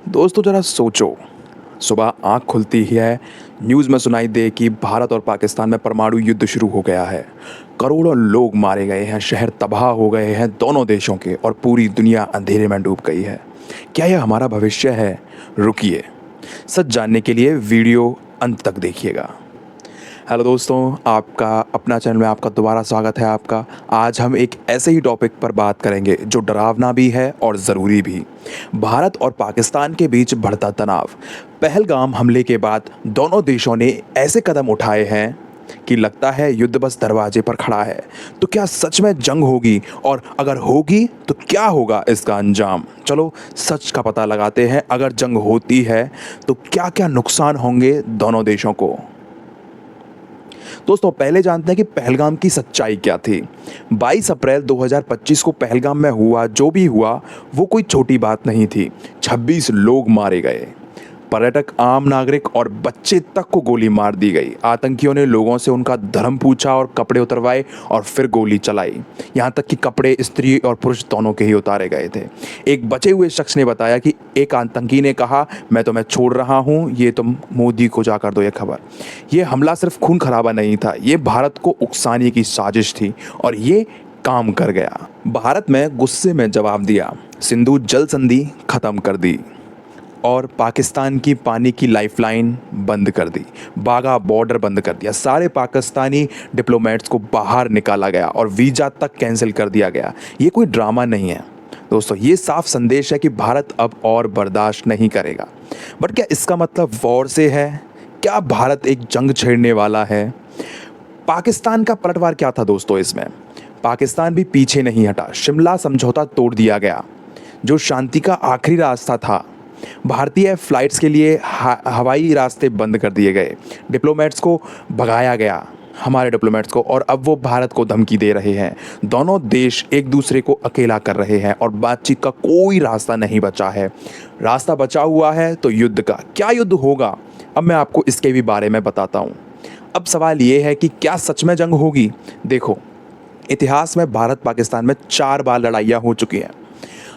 दोस्तों ज़रा सोचो। सुबह आँख खुलती ही है, न्यूज़ में सुनाई दे कि भारत और पाकिस्तान में परमाणु युद्ध शुरू हो गया है। करोड़ों लोग मारे गए हैं, शहर तबाह हो गए हैं दोनों देशों के, और पूरी दुनिया अंधेरे में डूब गई है। क्या यह हमारा भविष्य है? रुकिए, सच जानने के लिए वीडियो अंत तक देखिएगा। हेलो दोस्तों, आपका अपना चैनल में आपका दोबारा स्वागत है आपका। आज हम एक ऐसे ही टॉपिक पर बात करेंगे जो डरावना भी है और ज़रूरी भी। भारत और पाकिस्तान के बीच बढ़ता तनाव। पहलगाम हमले के बाद दोनों देशों ने ऐसे कदम उठाए हैं कि लगता है युद्ध बस दरवाजे पर खड़ा है। तो क्या सच में जंग होगी, और अगर होगी तो क्या होगा इसका अंजाम? चलो सच का पता लगाते हैं। अगर जंग होती है तो क्या क्या नुकसान होंगे दोनों देशों को। दोस्तों पहले जानते हैं कि पहलगाम की सच्चाई क्या थी। 22 अप्रैल 2025 को पहलगाम में हुआ जो भी हुआ वो कोई छोटी बात नहीं थी। 26 लोग मारे गए, पर्यटक, आम नागरिक और बच्चे तक को गोली मार दी गई। आतंकियों ने लोगों से उनका धर्म पूछा और कपड़े उतरवाए और फिर गोली चलाई। यहाँ तक कि कपड़े स्त्री और पुरुष दोनों के ही उतारे गए थे। एक बचे हुए शख्स ने बताया कि एक आतंकी ने कहा, मैं तुम्हें छोड़ रहा हूँ, ये तुम मोदी को जाकर दो ये खबर। ये हमला सिर्फ खून खराबा नहीं था, ये भारत को उकसाने की साजिश थी, और ये काम कर गया। भारत में गुस्से में जवाब दिया, सिंधु जल संधि खत्म कर दी और पाकिस्तान की पानी की लाइफलाइन बंद कर दी। बाघा बॉर्डर बंद कर दिया, सारे पाकिस्तानी डिप्लोमेट्स को बाहर निकाला गया और वीज़ा तक कैंसिल कर दिया गया। ये कोई ड्रामा नहीं है दोस्तों, ये साफ संदेश है कि भारत अब और बर्दाश्त नहीं करेगा। बट क्या इसका मतलब वॉर से है? क्या भारत एक जंग छेड़ने वाला है? पाकिस्तान का पलटवार क्या था दोस्तों इसमें? पाकिस्तान भी पीछे नहीं हटा। शिमला समझौता तोड़ दिया गया, जो शांति का आखिरी रास्ता था। भारतीय फ्लाइट्स के लिए हवाई रास्ते बंद कर दिए गए। डिप्लोमेट्स को भगाया गया, हमारे डिप्लोमेट्स को, और अब वो भारत को धमकी दे रहे हैं। दोनों देश एक दूसरे को अकेला कर रहे हैं और बातचीत का कोई रास्ता नहीं बचा है। रास्ता बचा हुआ है तो युद्ध का। क्या युद्ध होगा? अब मैं आपको इसके भी बारे में बताता हूँ। अब सवाल ये है कि क्या सच में जंग होगी? देखो, इतिहास में भारत पाकिस्तान में 4 बार लड़ाइयाँ हो चुकी हैं।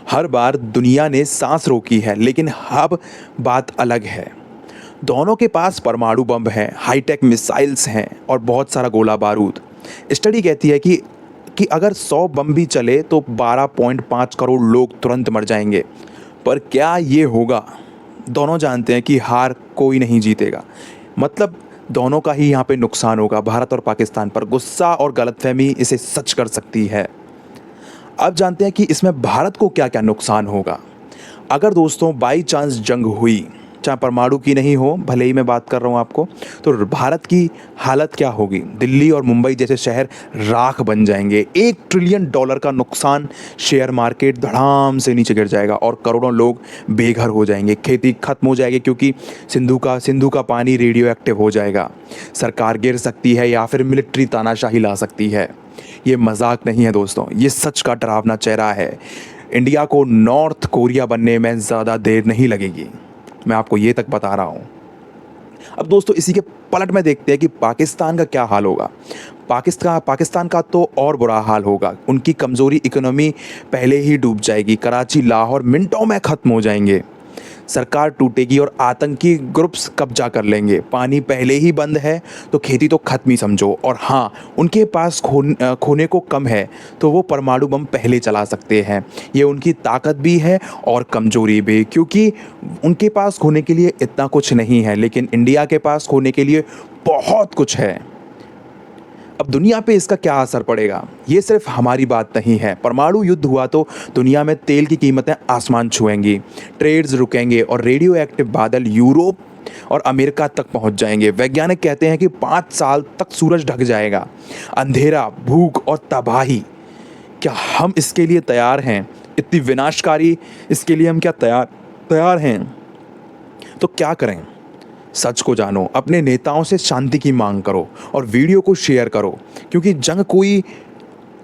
हर बार दुनिया ने सांस रोकी है, लेकिन अब बात अलग है। दोनों के पास परमाणु बम हैं, हाईटेक मिसाइल्स हैं और बहुत सारा गोला बारूद। स्टडी कहती है कि अगर 100 बम भी चले तो 12.5 करोड़ लोग तुरंत मर जाएंगे। पर क्या ये होगा? दोनों जानते हैं कि हार कोई नहीं जीतेगा। मतलब दोनों का ही यहाँ पे नुकसान होगा। भारत और पाकिस्तान पर गुस्सा और गलतफहमी इसे सच कर सकती है। अब जानते हैं कि इसमें भारत को क्या क्या नुकसान होगा। अगर दोस्तों बाई चांस जंग हुई, चाहे परमाणु की नहीं हो, भले ही मैं बात कर रहा हूँ आपको, तो भारत की हालत क्या होगी? दिल्ली और मुंबई जैसे शहर राख बन जाएंगे। $1 ट्रिलियन का नुकसान, शेयर मार्केट धड़ाम से नीचे गिर जाएगा और करोड़ों लोग बेघर हो जाएंगे। खेती खत्म हो जाएगी क्योंकि सिंधु का पानी रेडियो एक्टिव हो जाएगा। सरकार गिर सकती है या फिर मिलिट्री तानाशाही ला सकती है। ये मजाक नहीं है दोस्तों, ये सच का डरावना चेहरा है। इंडिया को नॉर्थ कोरिया बनने में ज़्यादा देर नहीं लगेगी, मैं आपको ये तक बता रहा हूँ। अब दोस्तों इसी के पलट में देखते हैं कि पाकिस्तान का क्या हाल होगा। पाकिस्तान का तो और बुरा हाल होगा। उनकी कमज़ोरी इकोनॉमी पहले ही डूब जाएगी। कराची, लाहौर मिनटों में ख़त्म हो जाएंगे। सरकार टूटेगी और आतंकी ग्रुप्स कब्जा कर लेंगे। पानी पहले ही बंद है तो खेती तो खत्म ही समझो। और हाँ, उनके पास खोने को कम है तो वो परमाणु बम पहले चला सकते हैं। ये उनकी ताकत भी है और कमज़ोरी भी, क्योंकि उनके पास खोने के लिए इतना कुछ नहीं है, लेकिन इंडिया के पास खोने के लिए बहुत कुछ है। अब दुनिया पे इसका क्या असर पड़ेगा? ये सिर्फ हमारी बात नहीं है। परमाणु युद्ध हुआ तो दुनिया में तेल की कीमतें आसमान छुएंगी, ट्रेड्स रुकेंगे और रेडियो एक्टिव बादल यूरोप और अमेरिका तक पहुंच जाएंगे। वैज्ञानिक कहते हैं कि 5 साल तक सूरज ढक जाएगा। अंधेरा, भूख और तबाही। क्या हम इसके लिए तैयार हैं? इतनी विनाशकारी इसके लिए हम क्या तैयार हैं? तो क्या करें? सच को जानो, अपने नेताओं से शांति की मांग करो और वीडियो को शेयर करो, क्योंकि जंग कोई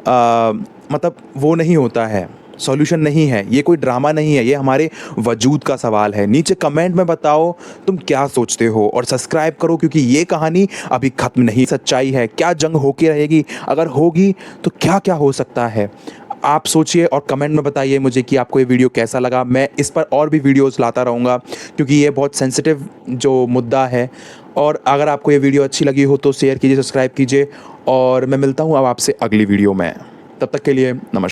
मतलब वो नहीं होता है, सॉल्यूशन नहीं है। ये कोई ड्रामा नहीं है, ये हमारे वजूद का सवाल है। नीचे कमेंट में बताओ तुम क्या सोचते हो और सब्सक्राइब करो, क्योंकि ये कहानी अभी ख़त्म नहीं। सच्चाई है, क्या जंग होके रहेगी? अगर होगी तो क्या क्या हो सकता है? आप सोचिए और कमेंट में बताइए मुझे कि आपको ये वीडियो कैसा लगा। मैं इस पर और भी वीडियोस लाता रहूँगा क्योंकि ये बहुत सेंसिटिव जो मुद्दा है। और अगर आपको ये वीडियो अच्छी लगी हो तो शेयर कीजिए, सब्सक्राइब कीजिए और मैं मिलता हूँ अब आपसे अगली वीडियो में। तब तक के लिए नमस्कार।